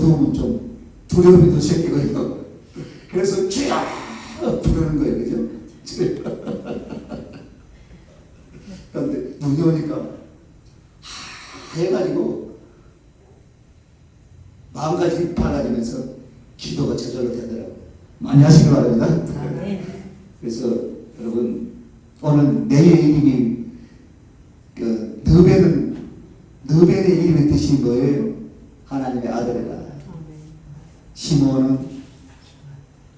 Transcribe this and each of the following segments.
도움은 좀 두려움이 더 생기거든요. 그래서 주여 부르는 거예요. 그죠? 그런데 눈이 오니까 하얘가지고 마음가짐이 밝아지면서 기도가 저절로 되더라고요. 많이 하시기 바랍니다. 그래서 여러분 오늘 내 이름이 너벤의 이름의 뜻이 뭐예요? 하나님의 아들이라. 시몬은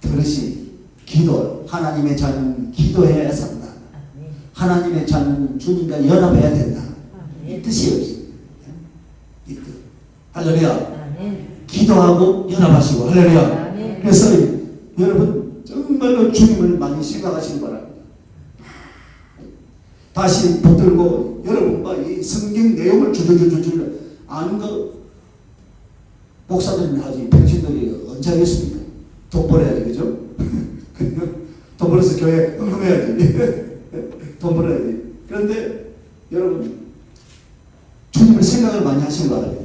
들으시 기도, 하나님의 자녀는 기도해야 산다. 하나님의 자녀는 주님과 연합해야 된다. 이 뜻이에요. 이 뜻. 할렐루야. 기도하고 연합하시고 할렐루야. 그래서 여러분 정말로 주님을 많이 생각하시기 바랍니다. 다시 붙들고 여러분과 이 성경 내용을 주저주저 아는 거 목사들이 하지 평신들이 언제 하겠습니까? 돈 벌어야지. 그죠? 돈 벌어서 교회 헌금해야지. 돈 벌어야지. 그런데 여러분 주님을 생각을 많이 하시기 바랍니다.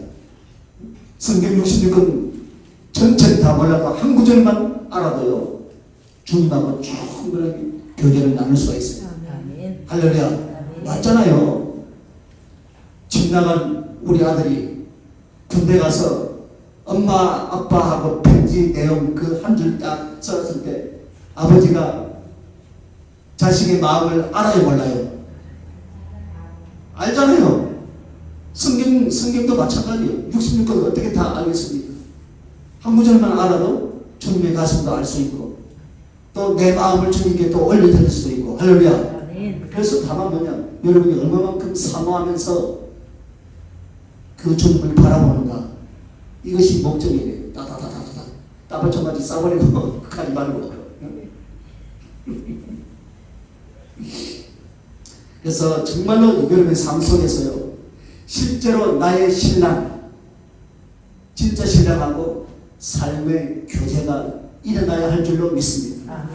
성경 66권 전체를 다 몰라도 한 구절만 알아도요 주님하고 충분하게 교제를 나눌 수가 있어요. 할렐루야. 맞잖아요. 집 나간 우리 아들이 군대 가서 엄마 아빠하고 편지 내용 그 한 줄 딱 써놨을 때 아버지가 자식의 마음을 알아요 몰라요? 알잖아요. 성경도 마찬가지예요. 66권 어떻게 다 알겠습니까? 한 구절만 알아도 주님의 가슴도 알 수 있고 또 내 마음을 주님께 또 올려드릴 수도 있고 할렐루야. 그래서 다만 뭐냐 여러분이 얼마만큼 사모하면서 그 주님을 바라보는가 이것이 목적이에요. 따다다다다 따발총같이 싸버리고 가지 말고. 그래서 정말로 여러분의 삶 속에서요 실제로 나의 신랑 진짜 신랑하고 삶의 교제가 일어나야 할 줄로 믿습니다.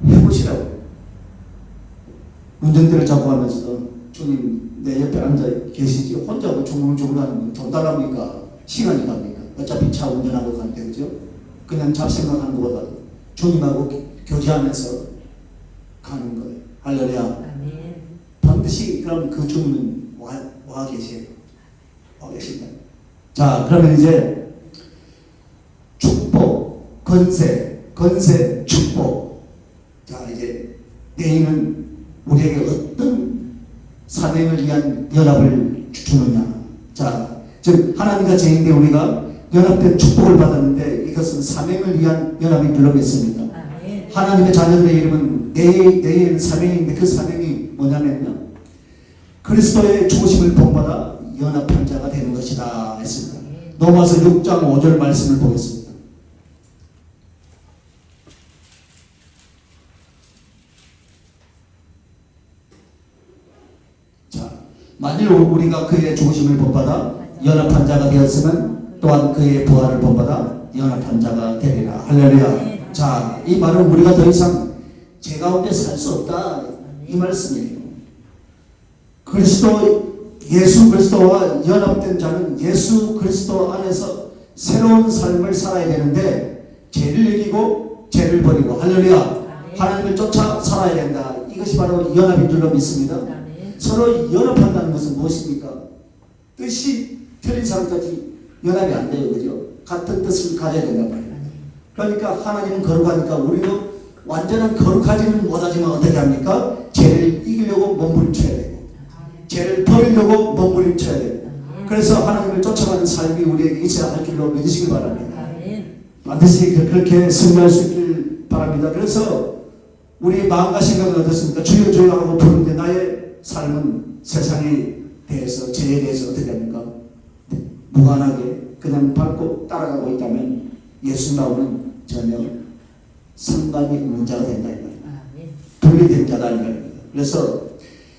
해보시라고. 운전대를 잡고 하면서도 주님 내 옆에 앉아 계시지 혼자 뭐 중얼중얼하는 돈 달랍니까? 시간이 갑니까? 어차피 차 운전하고 가는데 그죠? 그냥 잡생각하는 것보다 주님하고 교제하면서 가는 거예요. 할렐루야. 반드시 그럼 그 주님은 와 계세요. 와 계신다. 자 그러면 이제 축복, 건세, 축복. 자 이제 내일은 우리에게 어떤 사명을 위한 연합을 주느냐. 자, 즉 하나님과 죄인데 우리가 연합된 축복을 받았는데 이것은 사명을 위한 연합인 줄로 믿습니다. 하나님의 자녀들의 이름은 내일 사명인데 그 사명이 뭐냐면요. 그리스도의 죽으심을 본받아 연합한 자가 되는 것이다 했습니다. 로마서 6장 5절 말씀을 보겠습니다. 만일 우리가 그의 죽으심을 본받아 연합한 자가 되었으면 또한 그의 부활을 본받아 연합한 자가 되리라. 할렐루야. 자, 이 말은 우리가 더 이상 죄 가운데 살 수 없다 이 말씀이에요. 예수 그리스도와 연합된 자는 예수 그리스도 안에서 새로운 삶을 살아야 되는데 죄를 이기고 죄를 버리고 할렐루야. 하나님을 쫓아 살아야 된다. 이것이 바로 연합인 줄로 믿습니다. 서로 연합한다는 것은 무엇입니까? 뜻이 틀린 사람까지 연합이 안 돼요. 그죠? 같은 뜻을 가져야 된단 말이에요. 그러니까 하나님은 거룩하니까 우리도 완전한 거룩하지는 못하지만 어떻게 합니까? 죄를 이기려고 몸부림쳐야 되고 죄를 버리려고 몸부림쳐야 되고 그래서 하나님을 쫓아가는 삶이 우리에게 있어야 할 줄로 믿으시기 바랍니다. 반드시 그렇게 승리할 수 있길 바랍니다. 그래서 우리의 마음과 생각은 어떻습니까? 주여 주여 하고 부르는데 나의 삶은 세상에 대해서 죄에 대해서 어떻게 합니까? 무관하게 그냥 밟고 따라가고 있다면 예수님하고는 전혀 상관이 없는 자가 된다 이 말입니다. 분리된 자다 이 말입니다. 그래서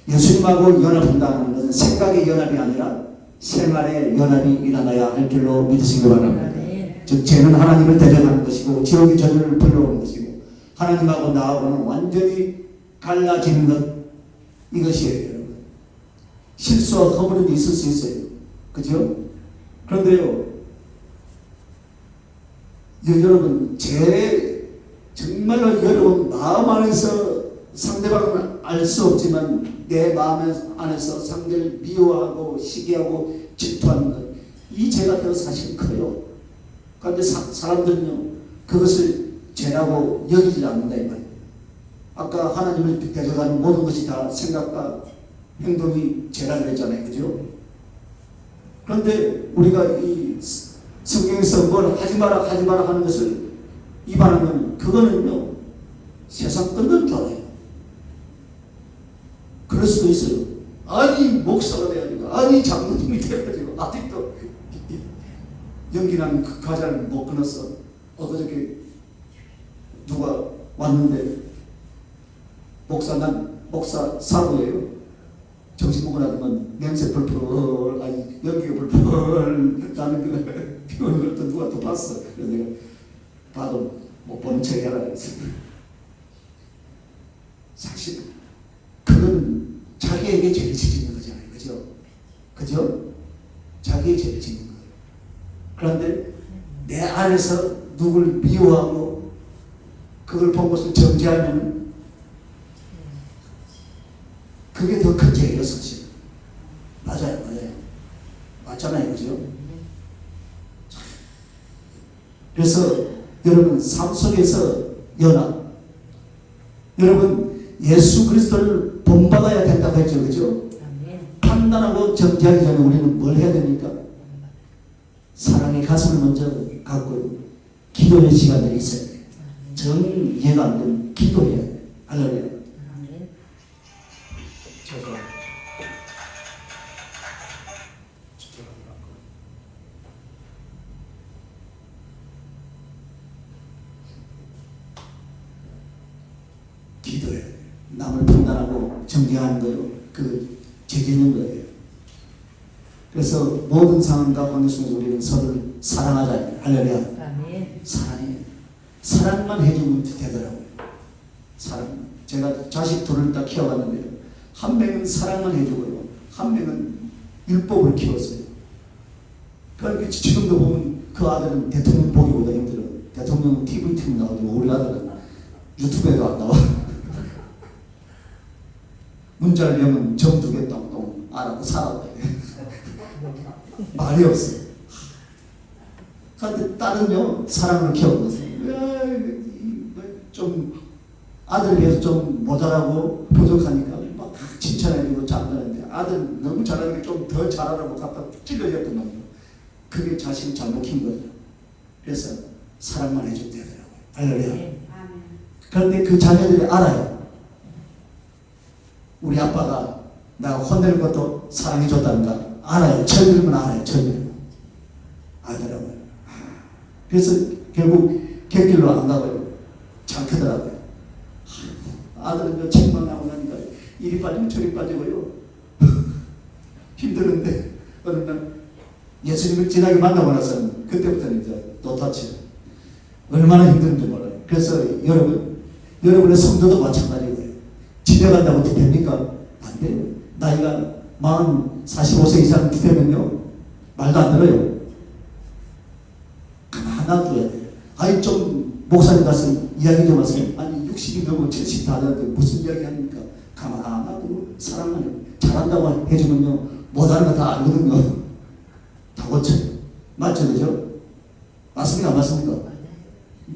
예수님하고 연합한다는 것은 생각의 연합이 아니라 생활의 연합이 일어나야 할 줄로 믿으시기 바랍니다. 즉 죄는 하나님을 대적하는 것이고 지옥의 저주를 불러오는 것이고 하나님하고 나하고는 완전히 갈라지는 것 이것이에요. 여러분 실수와 허물은 있을 수 있어요. 그죠? 그런데요 여러분, 정말로 여러분 마음 안에서 상대방은 알 수 없지만 내 마음 안에서 상대를 미워하고 시기하고 질투하는 것, 이 죄가 더 사실 커요. 그런데 사람들은요 그것을 죄라고 여기지 않는다 이 말이에요. 아까 하나님을 대적하는 모든 것이 다 생각과 행동이 죄라 그랬잖아요, 그죠? 그런데 우리가 이 성경에서 뭘 하지 마라 하는 것을 위반하면 그거는요 세상 끝난 줄 알아요. 그럴 수도 있어요. 아니 목사가 돼가지고, 아니 장로님이 돼가지고 아직도 연기나는 그 과자를 못 끊었어. 어저께 누가 왔는데 목사 사고예요. 정신 먹고 나면 냄새 펄펄, 아니 연기가 펄펄 나는 그 피우는 걸 또 누가 또 봤어. 그래서 내가 봐도 못 보는 척 해라 그랬어. 사실 그건 자기에게 죄를 지는 거잖아요, 그죠? 그죠? 자기의 죄를 지는 거예요. 그런데 내 안에서 누굴 미워하고 그걸 본 것을 정죄하면 그게 더 큰 죄예요, 사실. 맞아요. 맞잖아요, 그죠? 그래서 여러분 삶 속에서 여러분 예수 그리스도를 본받아야 된다고 했죠, 그죠? 판단하고 정죄하기 전에 우리는 뭘 해야 됩니까? 사랑의 가슴을 먼저 갖고 기도의 시간들이 있어야 돼요. 정 이해가 안 되면 기도해야 돼요. 할렐루야. 기도해야 돼요. 남을 판단하고 정죄하는 거요. 그 죄짓는 거예요. 그래서 모든 상황 가운데 속에서 우리는 서로를 사랑하자. 할렐루야. 사랑만 해주면 되더라고요. 사랑. 제가 자식 둘을 다 키워봤는데요. 한 명은 사랑만 해주고요. 한 명은 율법을 키웠어요. 그러니까 지금도 보면 그 아들은 대통령 보기보다 힘들어요. 대통령은 TV 나오고 우리 아들은 유튜브에도 안 나와. 문자를 열면 점 2개 똥똥 알아고 살아봐야 돼. 말이 없어요. 그런데 딸은요 사랑을 키웠거든요. 좀 아들에 비해서 좀 모자라고 부족하니까 막 칭찬해주고 장난하는데 아들 너무 잘하니까 좀 더 잘하라고 갖다 찔러줬던 거예요. 그게 자신을 잘못 킨 거죠. 그래서 사랑만 해주면 되더라고요. 할렐루야. 그런데 그 자녀들이 알아요. 우리 아빠가 내가 혼내는 것도 사랑해줬다는가 알아요. 철들면 알아요. 철들면 알더라고요. 그래서 결국 객길로 안 가고요. 잘 크더라고요. 아들은 책만 나오고 나니까 이리 빠지면 저리 빠지고요. 힘드는데 어느 날 예수님을 진하게 만나고 나서는 그때부터는 이제 노타치 얼마나 힘든지 몰라요. 그래서 여러분의 성도도 마찬가지고요. 집에 간다고 어떻게 됩니까? 안 돼요. 나이가 45세 이상 되면요 말도 안 들어요. 가만 놔둬야 돼요. 아니 좀 목사님 가서 이야기 좀 하세요. 아니 60이 넘고 70 다 되는데 무슨 이야기 합니까? 가만 안 놔두고 사랑만 해요. 잘한다고 해주면요 못하는 거 다 알거든요. 다 고쳐요. 맞죠? 그죠? 맞습니까? 안 맞습니까?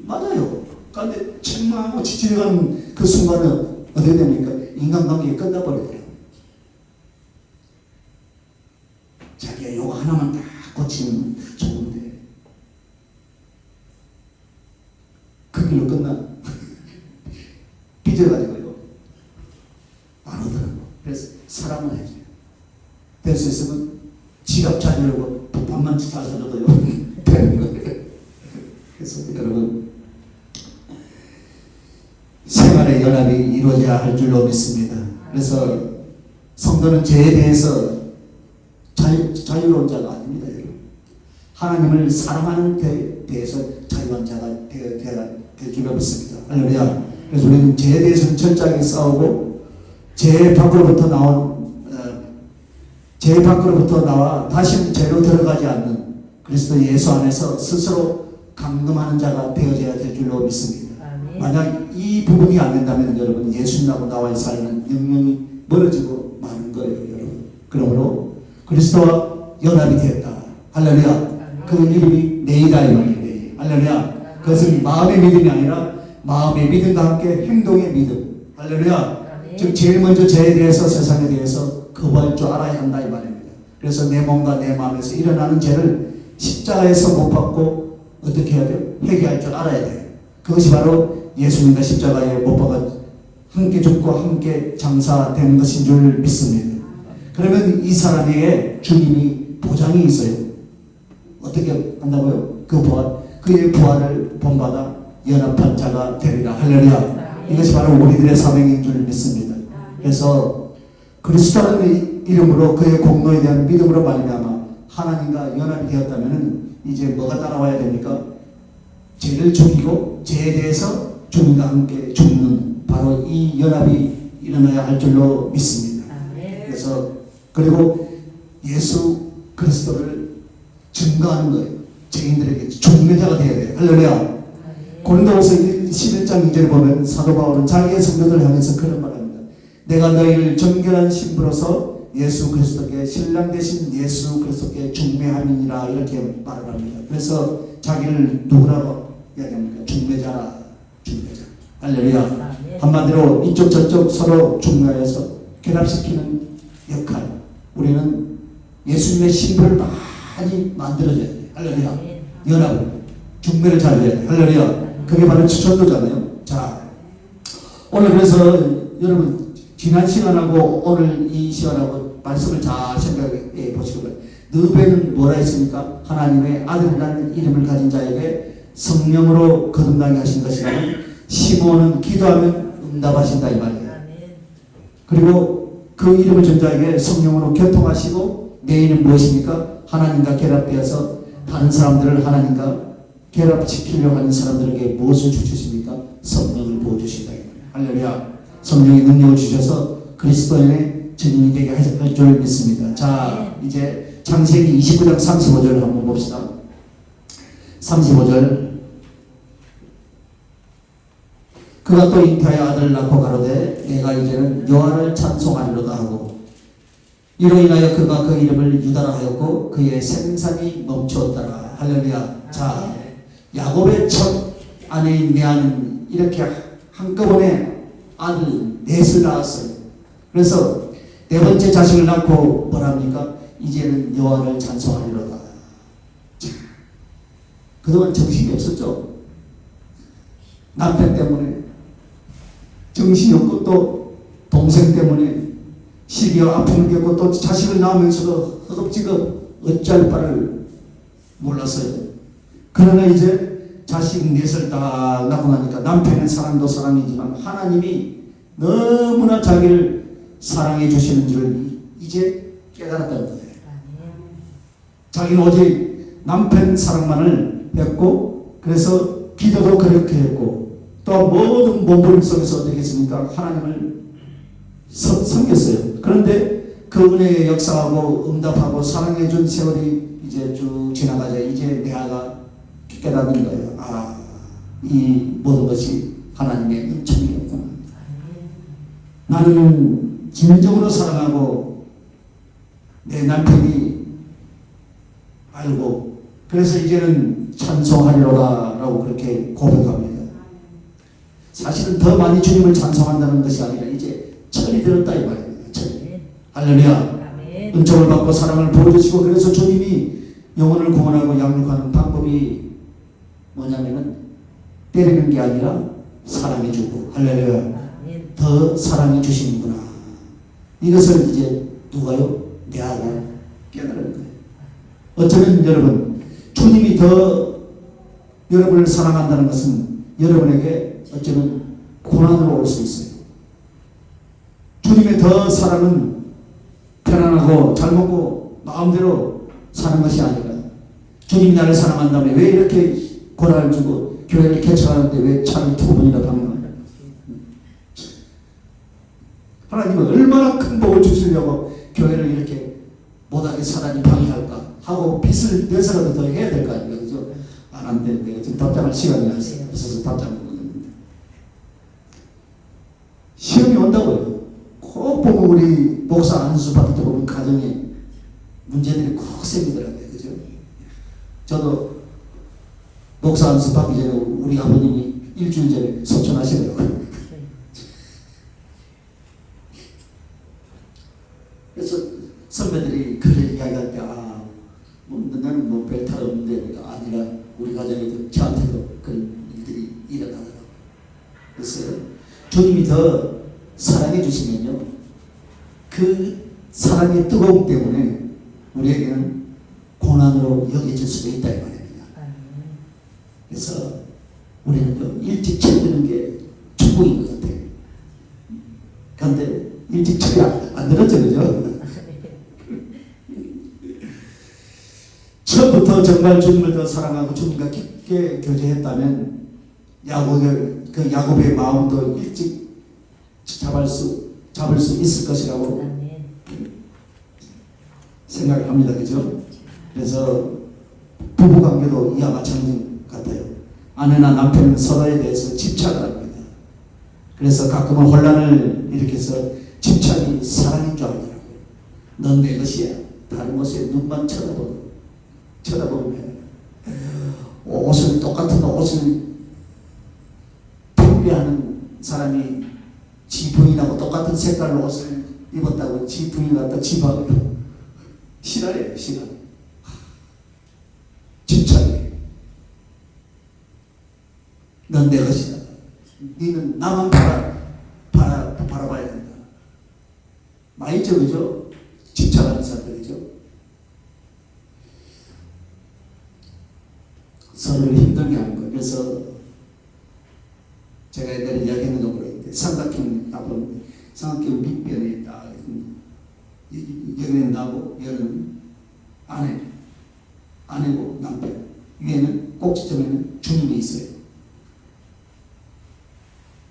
맞아요. 그런데 책망하고 지치려가는 그 순간은 어떻게 됩니까? 인간관계가 끝나버려요. 자기가 요거 하나만 딱 고치면 좋은데 그 길로 끝나. 삐져가지고요. 안 오더라고. 그래서 사랑을 해줘요. 될 수 있으면 지갑 잘 열고 밥만 잘 사줘도요. 되는 거예요. 그래서 여러분 생활의 연합이 이루어져야 할 줄로 믿습니다. 그래서 성도는 죄에 대해서 자유로운 자가 아닙니다. 여러분. 하나님을 사랑하는 데 대해서 자유한 자가 될 줄로 믿습니다. 할렐루야. 그래서 우리는 죄에 대해서는 철저하게 싸우고 죄 밖으로부터 나와 다시는 죄로 들어가지 않는 그리스도 예수 안에서 스스로 감금하는 자가 되어져야 될 줄로 믿습니다. 아멘. 만약 이 부분이 안 된다면 여러분 예수님하고 나와의 사이는 영영이 멀어지고 마는 거예요, 여러분. 그러므로 그리스도와 연합이 되었다. 할렐루야. 그 이름이 네이다 이 말이에요. 할렐루야. 그것은 마음의 믿음이 아니라 마음의 믿음과 함께 행동의 믿음. 할렐루야. 즉 제일 먼저 죄에 대해서 세상에 대해서 거부할 줄 알아야 한다 이 말입니다. 그래서 내 몸과 내 마음에서 일어나는 죄를 십자가에서 못 받고 어떻게 해야 돼요? 회개할 줄 알아야 돼요. 그것이 바로 예수님과 십자가에 못 박아 함께 죽고 함께 장사되는 것인 줄 믿습니다. 그러면 이 사람에게 주님이 보장이 있어요. 어떻게 한다고요? 그의 부활을 본받아 연합한 자가 되리라. 할렐루야. 이것이 바로 우리들의 사명인 줄 믿습니다. 그래서 그리스도라는 이름으로 그의 공로에 대한 믿음으로 말미암아 하나님과 연합이 되었다면 이제 뭐가 따라와야 됩니까? 죄를 죽이고 죄에 대해서 주님과 함께 죽는 바로 이 연합이 일어나야 할 줄로 믿습니다. 그래서 그리고 예수 그리스도를 증거하는 거예요. 죄인들에게 중매자가 되어야 돼요. 할렐루야. 고린도후서 11장 2절에 보면 사도 바울은 자기의 성도들을 향해서 그런 말을 합니다. 내가 너희를 정결한 신부로서 예수 그리스도께 신랑 되신 예수 그리스도께 중매함이니라 이렇게 말을 합니다. 그래서 자기를 누구라고 이야기합니까? 중매자라. 중매자. 할렐루야. 한마디로 이쪽 저쪽 서로 중매해서 결합시키는 역할. 우리는 예수님의 신부를 많이 만들어줘야 돼요. 할렐루야. 연합을 중매를 잘 해야 돼요. 할렐루야. 그게 바로 전도잖아요. 자, 오늘 그래서 여러분 지난 시간하고 오늘 이 시간하고 말씀을 잘 생각해 보시고 느베는 뭐라 했습니까? 하나님의 아들이라는 이름을 가진 자에게 성령으로 거듭나게 하신 것이라 시몬은 기도하면 응답하신다 이 말이에요. 그리고 그 이름을 준 자에게 성령으로 교통하시고 내일은 무엇입니까? 하나님과 결합되어서 다른 사람들을 하나님과 결합시키려고 하는 사람들에게 무엇을 주십니까? 성령을 부어주신다. 할렐루야. 성령의 능력을 주셔서 그리스도인의 증인이 되게 할 줄 믿습니다. 자, 이제 창세기 29장 35절을 한번 봅시다. 35절. 그가 또 잉태하여 아들을 낳고 가로되 내가 이제는 여호와를 찬송하리로다 하고 이로 인하여 그가 그 이름을 유다라 하였고 그의 생산이 멈추었더라. 할렐루야. 자, 야곱의 첫 아내인 레아는 이렇게 한꺼번에 아들 넷을 낳았어요. 그래서 네 번째 자식을 낳고 뭐랍니까? 이제는 여호와를 찬송하리로다. 자, 그동안 정신이 없었죠. 남편 때문에 정신이 없고 또 동생 때문에 시기와 아픔을 겪고 또 자식을 낳으면서도 허겁지겁 어찌할 바를 몰랐어요. 그러나 이제 자식 넷을 다 낳고 나니까 남편의 사랑도 사랑이지만 하나님이 너무나 자기를 사랑해 주시는 줄 이제 깨달았다는 거예요. 자기는 오직 남편 사랑만을 뵙고 그래서 기도도 그렇게 했고 또 모든 몸부림 속에서 어떻게 했습니까? 하나님을 섬겼어요. 그런데 그 은혜의 역사하고 응답하고 사랑해 준 세월이 이제 쭉 지나가자 이제 레아가 깨닫는 거예요. 아, 이 모든 것이 하나님의 은총이었구나. 나는 진정으로 사랑하고 내 남편이 알고 그래서 이제는 찬송하리로다 라고 그렇게 고백합니다. 사실은 더 많이 주님을 찬송한다는 것이 아니라 이제 철이 들었다 이 말입니다. 철이. 할렐루야. 은총을 받고 사랑을 보여주시고 그래서 주님이 영혼을 구원하고 양육하는 방법이 뭐냐면은 때리는 게 아니라 사랑해 주고 할렐루야. 더 사랑해 주시는구나. 이것을 이제 누가요? 레아가 깨달은 거예요. 어쩌면 여러분 주님이 더 여러분을 사랑한다는 것은 여러분에게 어쩌면 고난으로 올 수 있어요. 주님의 더 사랑은 편안하고 잘 먹고 마음대로 사는 것이 아니라 주님이 나를 사랑한다면 왜 이렇게 고난을 주고 교회를 개척하는데 왜 차를 2번이나 방문하냐. 하나님은 얼마나 큰 복을 주시려고 교회를 이렇게 못하게 사단이 방해할까 하고 빚을 내서라도 더 해야 될 거 아닙니까? 그죠? 안 되는데 지금 답장할 시간이 없어서 답장을 못 했는데 시험이 온다고요. 꼭 보면 우리 목사 안수 받을 때 보면 가정에 문제들이 꼭 생기더라고요. 그죠? 저도 목사 안수 받기 전에 우리 아버님이 일주일 전에 소천하시더라고요. 그래서 선배들이 그를 이야기할 때 나는 뭐 별 탈 없는데 아니라 우리 가정에도 저한테도 그런 일들이 일어나더라고요. 그래서 주님이 더 사랑해 주시면요 그 사랑의 뜨거움 때문에 우리에게는 고난으로 여겨질 수도 있다 이 말입니다. 그래서 우리는 좀 일찍 철드는 게 축복인 것 같아요. 그런데 일찍 철이 안 들었죠, 그죠? 처음부터 정말 주님을 더 사랑하고 주님과 깊게 교제했다면 야곱의 마음도 일찍 잡을 수 있을 것이라고 생각을 합니다. 그죠? 그래서 부부관계도 이와 마찬가지 같아요. 아내나 남편은 서로에 대해서 집착을 합니다. 그래서 가끔은 혼란을 일으켜서 집착이 사랑인 줄 알더라고요. 넌 내 것이야. 다른 것에 눈만 쳐다보면 옷을 똑같은 옷을 분배하는 사람이 지 부인하고 똑같은 색깔로 옷을 입었다고 지 부인 갖다 집하고 싫어해요. 싫어. 집착해. 넌 내 것이다. 너는 나만 바라봐야 된다. 많이 있죠, 그죠? 집착하는 사람들이죠. 서로를 힘들게 하는 거예요. 그래서 제가 옛날에 이야기했는 거 모르겠는데 삼각형 밑변에 딱 여기는 나고 여기는 아내고 남편 위에는 꼭지점에는 주님이 있어요.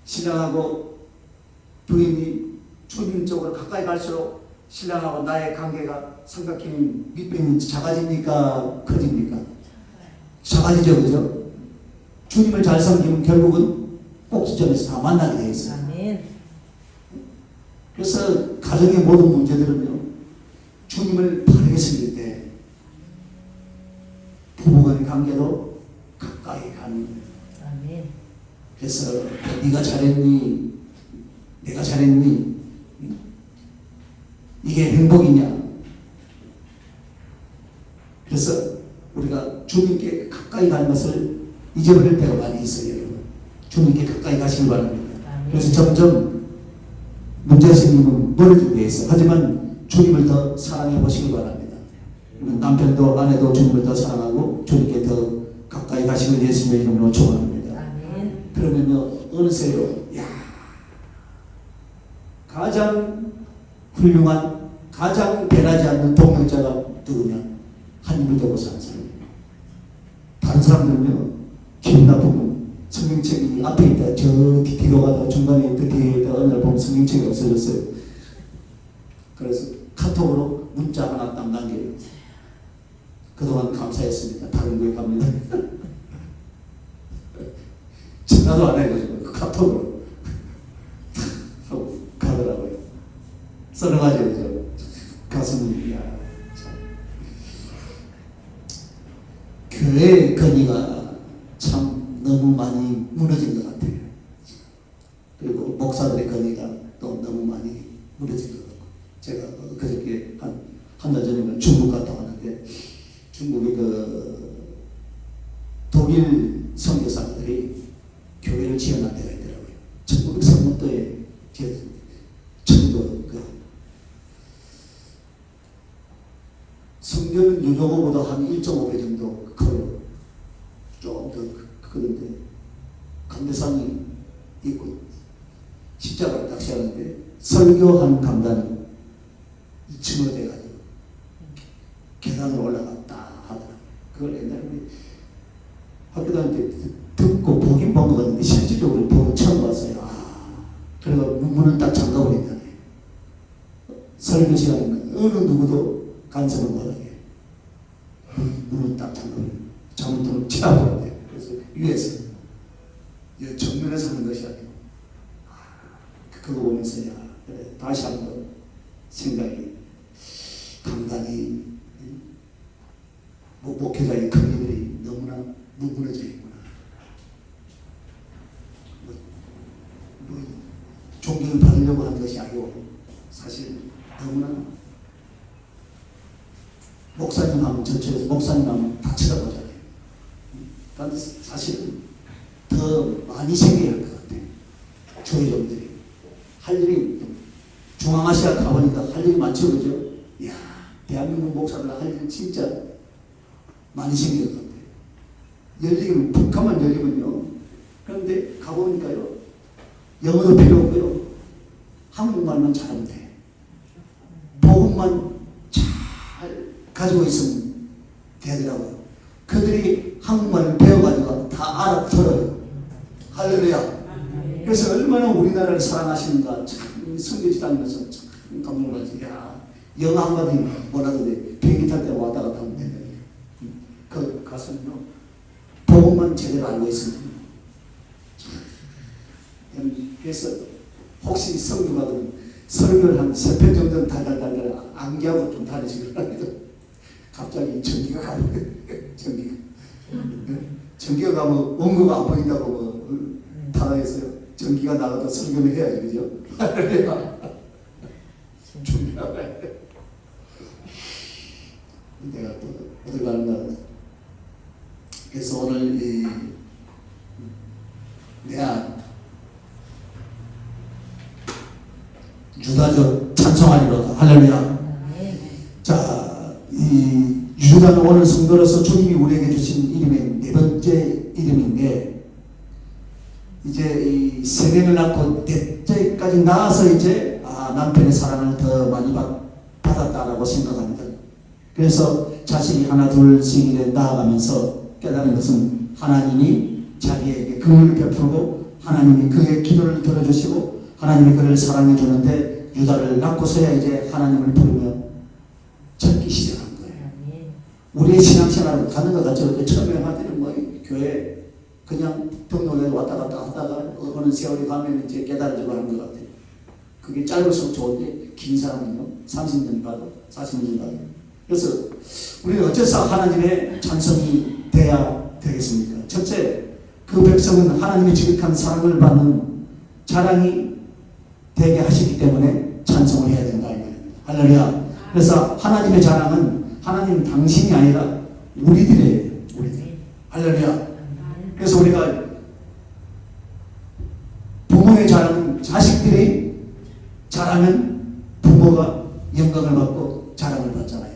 신랑하고 부인이 주님 쪽으로 가까이 갈수록 신랑하고 나의 관계가 삼각형 밑변이 작아집니까? 커집니까? 작아지죠, 그죠? 주님을 잘 섬기면 결국은 꼭지점에서 다 만나게 되어 있어요. 아멘. 그래서 가정의 모든 문제들은요, 주님을 바르게 섬길 때 부부간의 관계도 가까이 가는 거예요. 아멘. 그래서 네가 잘했니? 내가 잘했니? 이게 행복이냐? 그래서 우리가 주님께 가까이 가는 것을 잊어버릴 때가 많이 있어요, 여러분. 주님께 가까이 가시길 바랍니다. 그래서 점점 문제생기면 멀어지게 돼 있어요. 하지만 주님을 더 사랑해 보시길 바랍니다. 남편도 아내도 주님을 더 사랑하고 주님께 더 가까이 가시길 예수님의 이름으로 축원합니다. 그러면요 어느새요, 가장 훌륭한, 가장 변하지 않는 동역자가 누구냐? 하나님을 보고 사는 사람이에요. 다른 사람들은요, 기분 나쁘면 성경책이 앞에 있다, 저 뒤로 가다 중간에 있다, 뒤에 있다, 어느 날 보면 성경책이 없어졌어요. 그래서 카톡으로 문자 하나 딱 남겨요. 그동안 감사했습니다. 다른 거에 갑니다. 전화도 안 해가지고 카톡으로 하고 가더라고요. 써나가지고 가슴이 교회의 건의가 참 너무 많이 무너진 것 같아요. 그리고 목사들의 건의가 또 너무 많이 무너진 것 같고, 제가 그저께 한 달 전에 중국 갔다 왔는데, 중국의 독일 선교사들이 교회를 지어난 데가 있더라고요. 1903년도에 지어진 청도 성전 유도보다 한 1.5배 정도 커요. 좀 더 그런데 강대상이 있고 십자가를 딱 세웠는데 설교하는 강단이 2층으로 돼가지고 계단으로 올라갔다 하더라고요. 그걸 옛날에 우리 학교 다닐 때 듣고 보긴 본 것 같은데 실질적으로 보고 처음 봤어요. 그래서 문을 딱 잠가버린다네. 설교 시간에 어느 누구도 간섭을 못하게 문을 딱 잠가버린. 잘못하면 치아버려요. 그래서 위에서 정면에서 하는 것이 아니고 그거 보면서 야 그래, 다시 한번 생각이 강단이 목회자의 큰일들이 너무나 무너져 있구나. 존경을 받으려고 하는 것이 아니고 사실 너무나 목사님 하면 전체에서 목사님 하면 다 쳐다보잖아요. 그런데 사실은 더 많이 생겨야 할 것 같아요. 조회종들이 할 일이 중앙아시아 가보니까 할 일이 많죠, 그죠? 이야, 대한민국 목사들 할 일이 진짜 많이 생길 것 같아요. 열리면 북한만 열리면요. 그런데 가보니까요, 영어도 필요 없고요, 한국말만 잘하면 돼. 복음만 잘 가지고 있으면 되더라고요. 그들이 한국말을 배워가지고 다 알아들어요. 할렐루야. 그래서 얼마나 우리나라를 사랑하시는가 참 성교지 다니면서 참 감동을 받지. 야, 영어 한마디 뭐라든지 비행기 탈 때 왔다 갔다 하면 된다. 그 가서는요, 복음만 제대로 알고 있으면. 그래서 혹시 성교가든 설교를 한 3편 정도는 달달달달 암기하고 좀 다니시길 바랍니다. 갑자기 전기가 가요. 전기가 가면 원고가 안 보인다고 뭐 타당했어요. 전기가 나가도 설교를 해야지, 그죠? 준비하고 해야 돼. 내가 또 어디 가는가. 그래서 오늘 내가 유다죠. 찬송하리로다. 할렐루야. 자, 이 유다는 오늘 성도로서 주님이 우리에게 주신 이름의 네 번째 이름인데, 이제 이 세명을 낳고 넷째까지 나와서 이제 남편의 사랑을 더 많이 받았다라고 생각합니다. 그래서 자식이 하나 둘씩 이래 나아가면서 깨달은 것은 하나님이 자기에게 긍휼을 베풀고 하나님이 그의 기도를 들어주시고 하나님이 그를 사랑해 주는데, 유다를 낳고서야 이제 하나님을 부르며 찾기 시작한 거예요. 우리의 신앙생활을 가는 것 같죠. 처음에 할 때는 뭐 교회 그냥 등록에 왔다 갔다 하다가 어느 세월이 가면 이제 깨달아지고 하는 것 같아요. 그게 짧을수록 좋은데 긴 사람은요 30년 가도 40년 가도. 그래서 우리는 어째서 하나님의 찬송이 돼야 되겠습니까? 첫째, 그 백성은 하나님의 지극한 사랑을 받는 자랑이 되게 하시기 때문에 찬송을 해야 된다 이 말입니다. 할렐루야. 그래서 하나님의 자랑은 하나님 당신이 아니라 우리들이에요. 우리들. 할렐루야. 그래서 우리가 부모의 자랑은 자식들이 자랑은 부모가 영광을 받고 자랑을 받잖아요.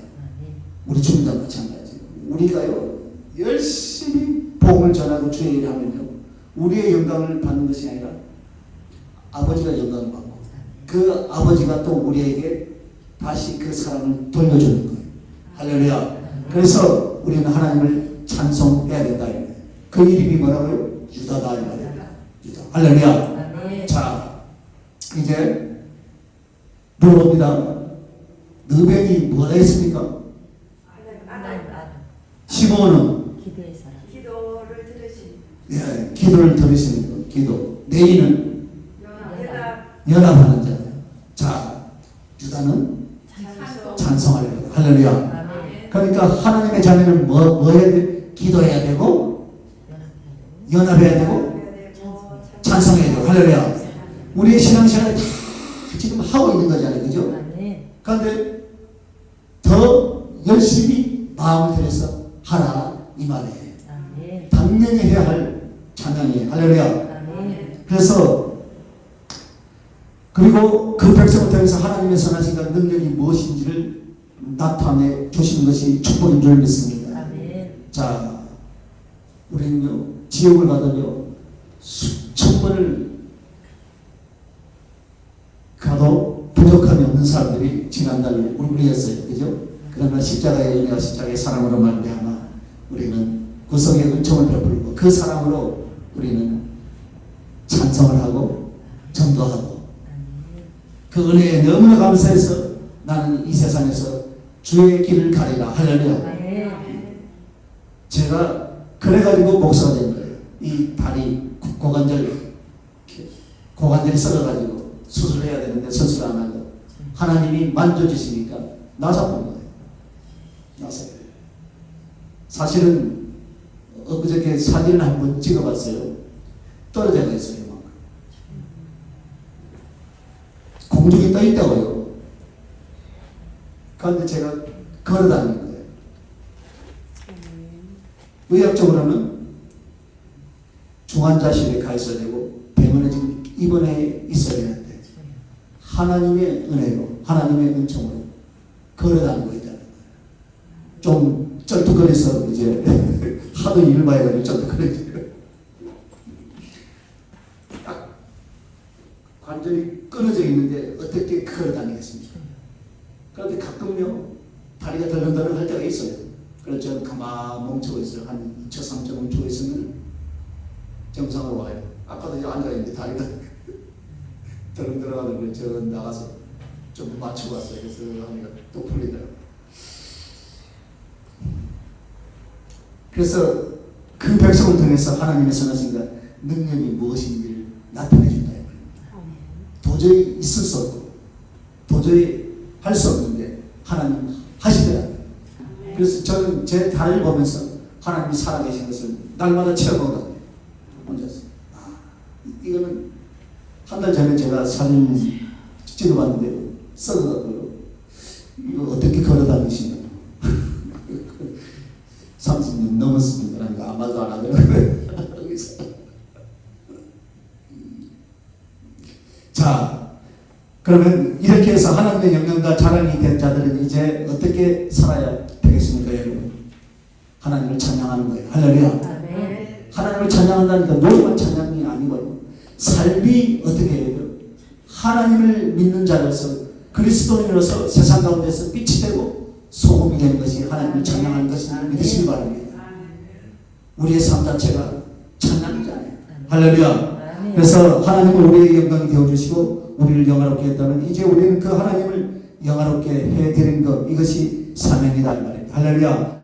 우리 주님과 마찬가지. 우리가요 열심히 복음을 전하고 주의 일을 하면요 우리의 영광을 받는 것이 아니라 아버지가 영광을 받고 그 아버지가 또 우리에게 다시 그 사랑을 돌려주는 거예요. 할렐루야. 그래서 우리는 하나님을 찬송해야 된다. 그 이름이 뭐라고요? 유다다. 유다. 할렐루야. 자, 이제 물어봅니다. 느벤이 뭐라 했습니까? 시몬은 기도를 들으신. 예, 기도를 들으시는 거. 기도. 내인은 연합하는 자. 자, 유다는 찬송하려고. 할렐루야. 그러니까 하나님의 자녀는 뭐 해야 돼? 기도해야 되고, 연합해야 되고, 찬송해야 되고. 할렐루야. 우리의 신앙생활을 다 지금 하고 있는 거잖아요. 그죠? 그런데 더 열심히 마음을 들여서 하라 이 말이에요. 당연히 해야 할 찬양이에요. 할렐루야. 그래서 그리고 그 백성을 통해서 하나님의 선하신가 능력이 무엇인지를 나타내 주시는 것이 축복인 줄 믿습니다. 자, 우리는요 지옥을 가더요 수천 번을 가도 부족함이 없는 사람들이 지난달 우리였어요. 그죠? 그러나 십자가의 은혜와 십자가의 사랑으로 말미암아 우리는 구속의 은총을 베풀고 그 사랑으로 우리는 찬송을 하고 전도하고 그 은혜에 너무나 감사해서 나는 이 세상에서 주의 길을 가리라. 할렐루야. 제가 그래가지고 목사가 된 거예요. 이 다리 고관절이 썩어가지고 수술해야 되는데 수술 안 하고 하나님이 만져주시니까 나사본 거예요. 나사. 사실은 엊그저께 사진을 한번 찍어봤어요. 떨어져 있어요. 막. 공중에 떠 있다고요. 그런데 제가 걸어다니는 거예요. 의학적으로는 중환자실에 가 있어야 되고 병원에 지금 입원해 있어야 되는데 하나님의 은혜로 하나님의 은총으로 걸어다니고 있다는 거예요. 좀 쩔뚝거려서 이제 하도 일을 많이 해가지고 쩔뚝거려져요. 딱 관절이 끊어져 있는데 어떻게 걸어다니겠습니까? 그런데 가끔요 다리가 덜렁덜렁 할 때가 있어요. 그래서 저는 가만 멈추고 있어요. 한 2초 3초 멈추고 있으면 정상으로 와요. 아까도 이제 앉아있는데 다리가 덜렁덜렁 하는데 저 나가서 좀 맞추고 왔어요. 그래서 하니까 또 풀리더라고요. 그래서 그 백성을 통해서 하나님의 선하신가 능력이 무엇인지를 나타내 준다. 도저히 있을 수 없고 도저히 할 수 없는데 하나님 하시더라고요. 그래서 저는 제 다리를 보면서 하나님이 살아계신 것을 날마다 체험하거든요. 혼자서. 이거는 한 달 전에 제가 사진 찍어봤는데 썩어가고요. 이거 어떻게 걸어다니시냐. 30년 넘었습니다. 그러니까 아무 말도 안 하더라고요. 자, 그러면 이렇게 해서 하나님의 영광과 자랑이 된 자들은 이제 어떻게 살아야 되겠습니까, 여러분? 하나님을 찬양하는 거예요. 할렐루야. 하나님을 찬양한다니까 노래만 찬양이 아니고요. 삶이 어떻게 해요? 하나님을 믿는 자로서 그리스도인으로서 세상 가운데서 빛이 되고 소금이 되는 것이 하나님을 찬양하는 것을 믿으시기 바랍니다. 우리의 삶 자체가 찬양이잖아요. 할렐루야. 그래서 하나님은 우리의 영광이 되어주시고 우리를 영화롭게 했다면 이제 우리는 그 하나님을 영화롭게 해드리는 것, 이것이 사명이다 이 말입니다. 할렐루야.